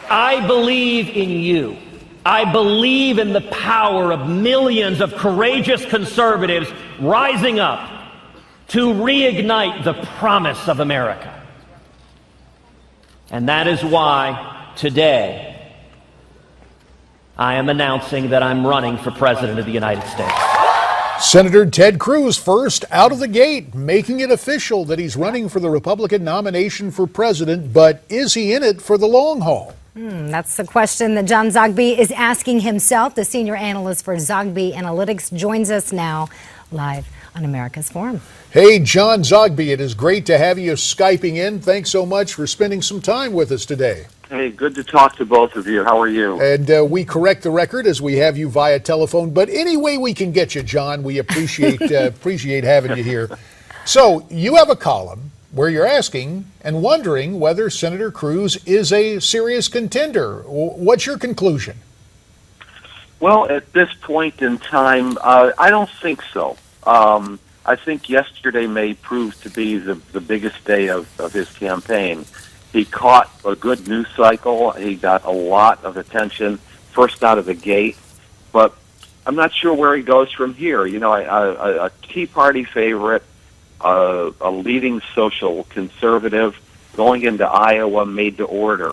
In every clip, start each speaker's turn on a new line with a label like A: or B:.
A: I believe in you. I believe in the power of millions of courageous conservatives rising up to reignite the promise of America. And that is why today I am announcing that I'm running for President of the United States.
B: Senator Ted Cruz first out of the gate, making it official that he's running for the Republican nomination for president, but is he in it for the long haul?
C: That's the question that John Zogby is asking himself. The senior analyst for Zogby Analytics joins us now live on America's Forum.
B: Hey, John Zogby, it is great to have you Skyping in. Thanks so much for spending some time with us today.
D: Hey, good to talk to both of you. How are you?
B: And we correct the record as we have you via telephone, but any way we can get you, John, we appreciate having you here. So you have a column where you're asking and wondering whether Senator Cruz is a serious contender. What's your conclusion?
D: Well, at this point in time, I don't think so. I think yesterday may prove to be the biggest day of his campaign. He caught a good news cycle. He got a lot of attention first out of the gate, but I'm not sure where he goes from here. You know, a Tea Party favorite, a leading social conservative going into Iowa made to order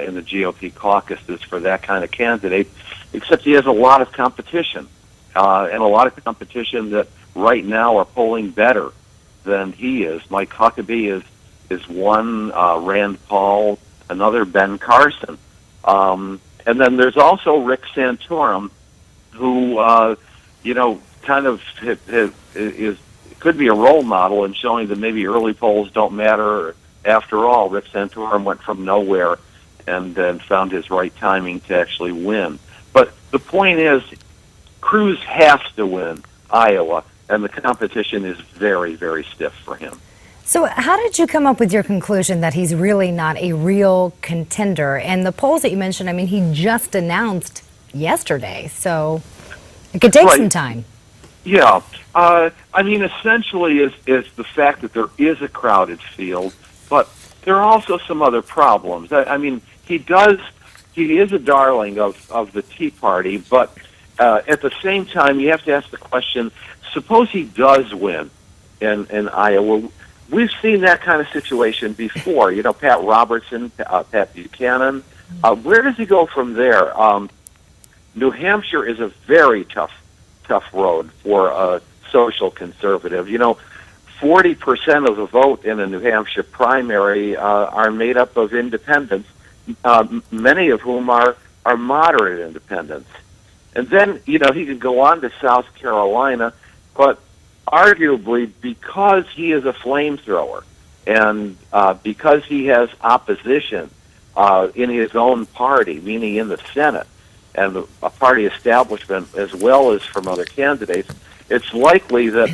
D: in the GOP caucuses for that kind of candidate, except he has a lot of competition, and a lot of competition that right now are polling better than he is. Mike Huckabee is one, Rand Paul, another Ben Carson. And then there's also Rick Santorum, who, kind of could be a role model in showing that maybe early polls don't matter after all. Rick Santorum went from nowhere and then found his right timing to actually win. But the point is, Cruz has to win Iowa, and the competition is very, very stiff for him.
C: So how did you come up with your conclusion that he's really not a real contender? And the polls that you mentioned, I mean, he just announced yesterday, so it could take some time.
D: Yeah. I mean, essentially is the fact that there is a crowded field, but there are also some other problems. I mean, he is a darling of the Tea Party, but at the same time, you have to ask the question, suppose he does win in Iowa. We've seen that kind of situation before. You know, Pat Robertson, Pat Buchanan. Where does he go from there? New Hampshire is a very tough road for a social conservative. You know, 40% of the vote in a New Hampshire primary are made up of independents, many of whom are moderate independents. And then, you know, he could go on to South Carolina, but arguably, because he is a flamethrower and because he has opposition in his own party, meaning in the Senate, and a party establishment as well as from other candidates, it's likely that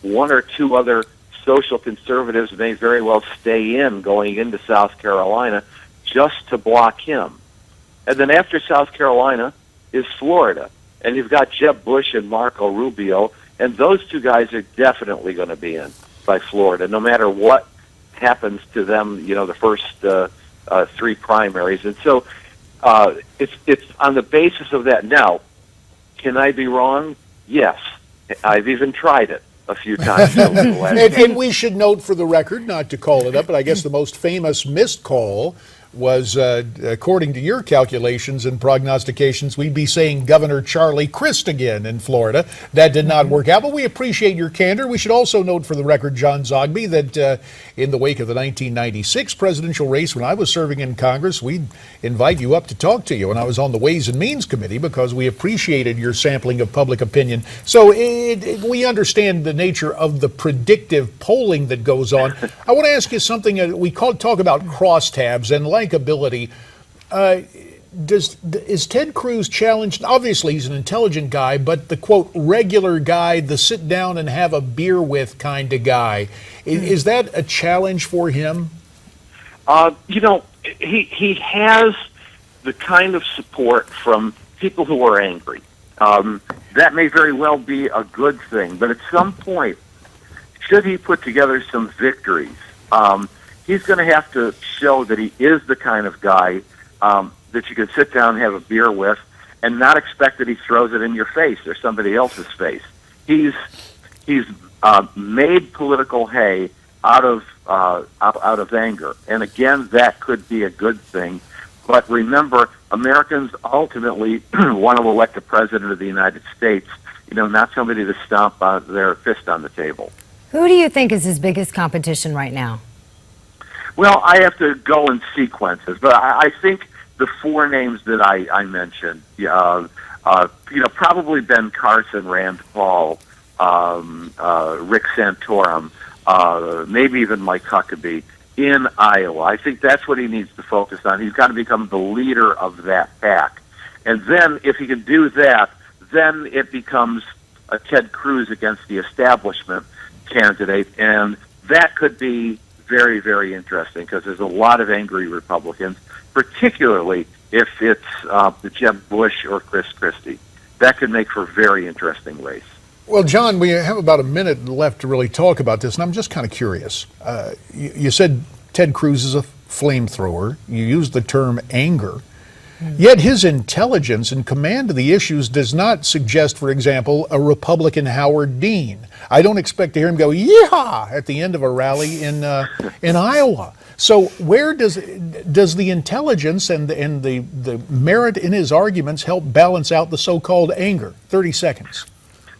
D: one or two other social conservatives may very well stay in going into South Carolina just to block him. And then after South Carolina is Florida, and you've got Jeb Bush and Marco Rubio, and those two guys are definitely going to be in by Florida, no matter what happens to them, you know, the first three primaries. And so it's on the basis of that. Now, can I be wrong? Yes. I've even tried it a few times.
B: And we should note for the record, not to call it up, but I guess the most famous missed call was, according to your calculations and prognostications, we'd be saying Governor Charlie Crist again in Florida. That did not work out, but we appreciate your candor. We should also note for the record, John Zogby, that in the wake of the 1996 presidential race, when I was serving in Congress, we'd invite you up to talk to you. And I was on the Ways and Means Committee because we appreciated your sampling of public opinion. So we understand the nature of the predictive polling that goes on. I want to ask you something. We talk about crosstabs and likability. Is Ted Cruz challenged? Obviously, he's an intelligent guy, but the quote regular guy, the sit down and have a beer with kind of guy, is that a challenge for him?
D: You know, he has the kind of support from people who are angry. That may very well be a good thing, but at some point, should he put together some victories, he's going to have to show that he is the kind of guy that you could sit down and have a beer with, and not expect that he throws it in your face or somebody else's face. He's made political hay out of anger, and again, that could be a good thing. But remember, Americans ultimately want to elect a president of the United States. Not somebody to stomp their fist on the table.
C: Who do you think is his biggest competition right now?
D: Well, I have to go in sequences, but I think the four names that I mentioned, probably Ben Carson, Rand Paul, Rick Santorum, maybe even Mike Huckabee in Iowa. I think that's what he needs to focus on. He's got to become the leader of that pack. And then if he can do that, then it becomes a Ted Cruz against the establishment candidate, and that could be very, very interesting because there's a lot of angry Republicans, particularly if it's Jeb Bush or Chris Christie. That could make for a very interesting race.
B: Well, John, we have about a minute left to really talk about this, and I'm just kind of curious. You said Ted Cruz is a flamethrower. You used the term anger. Yet his intelligence and command of the issues does not suggest, for example, a Republican Howard Dean. I don't expect to hear him go, yeehaw, at the end of a rally in Iowa. So where does the intelligence and the merit in his arguments help balance out the so-called anger? 30 seconds.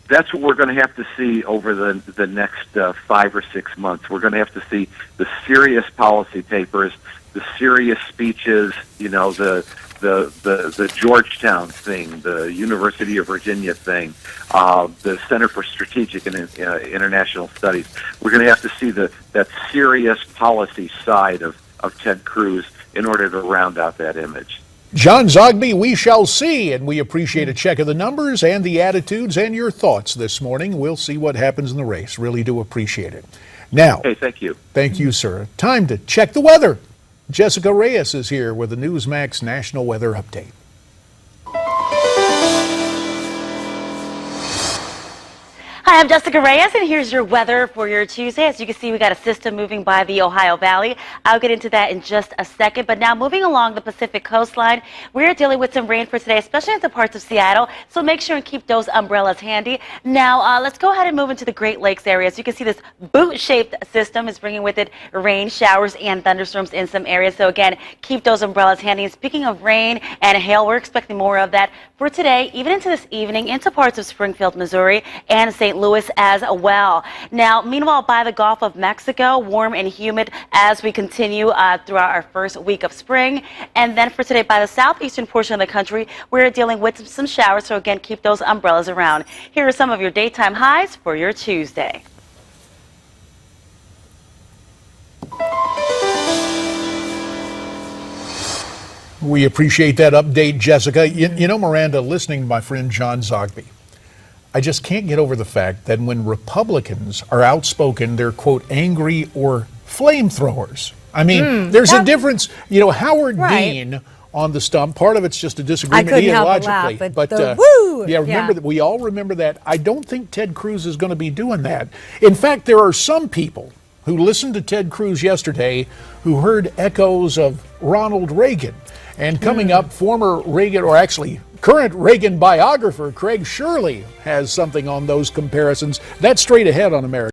D: That's what we're going to have to see over the next 5 or 6 months. We're going to have to see the serious policy papers, the serious speeches, the Georgetown thing, the University of Virginia thing, the Center for Strategic and International Studies. We're going to have to see that serious policy side of Ted Cruz in order to round out that image.
B: John Zogby, we shall see, and we appreciate a check of the numbers and the attitudes and your thoughts this morning. We'll see what happens in the race. Really do appreciate it. Now,
D: hey, thank you.
B: Thank you, sir. Time to check the weather. Jessica Reyes is here with the Newsmax National Weather Update.
E: Hi, I'm Jessica Reyes, and here's your weather for your Tuesday. As you can see, we got a system moving by the Ohio Valley. I'll get into that in just a second. But now moving along the Pacific coastline, we're dealing with some rain for today, especially in the parts of Seattle. So make sure and keep those umbrellas handy. Now, let's go ahead and move into the Great Lakes area. As you can see, this boot-shaped system is bringing with it rain, showers, and thunderstorms in some areas. So again, keep those umbrellas handy. And speaking of rain and hail, we're expecting more of that for today, even into this evening, into parts of Springfield, Missouri, and St. Louis as well. Now, meanwhile, by the Gulf of Mexico, warm and humid as we continue throughout our first week of spring. And then for today, by the southeastern portion of the country, we're dealing with some showers. So again, keep those umbrellas around. Here are some of your daytime highs for your Tuesday.
B: We appreciate that update, Jessica. You know, Miranda, listening to my friend John Zogby, I just can't get over the fact that when Republicans are outspoken, they're, quote, angry or flamethrowers. I mean, there's a difference. You know, Howard Dean on the stump, part of it's just a disagreement ideologically.
C: But woo!
B: Yeah, remember that. We all remember that. I don't think Ted Cruz is going to be doing that. In fact, there are some people who listened to Ted Cruz yesterday who heard echoes of Ronald Reagan. And coming up, former Reagan, or actually current Reagan biographer Craig Shirley has something on those comparisons. That's straight ahead on America.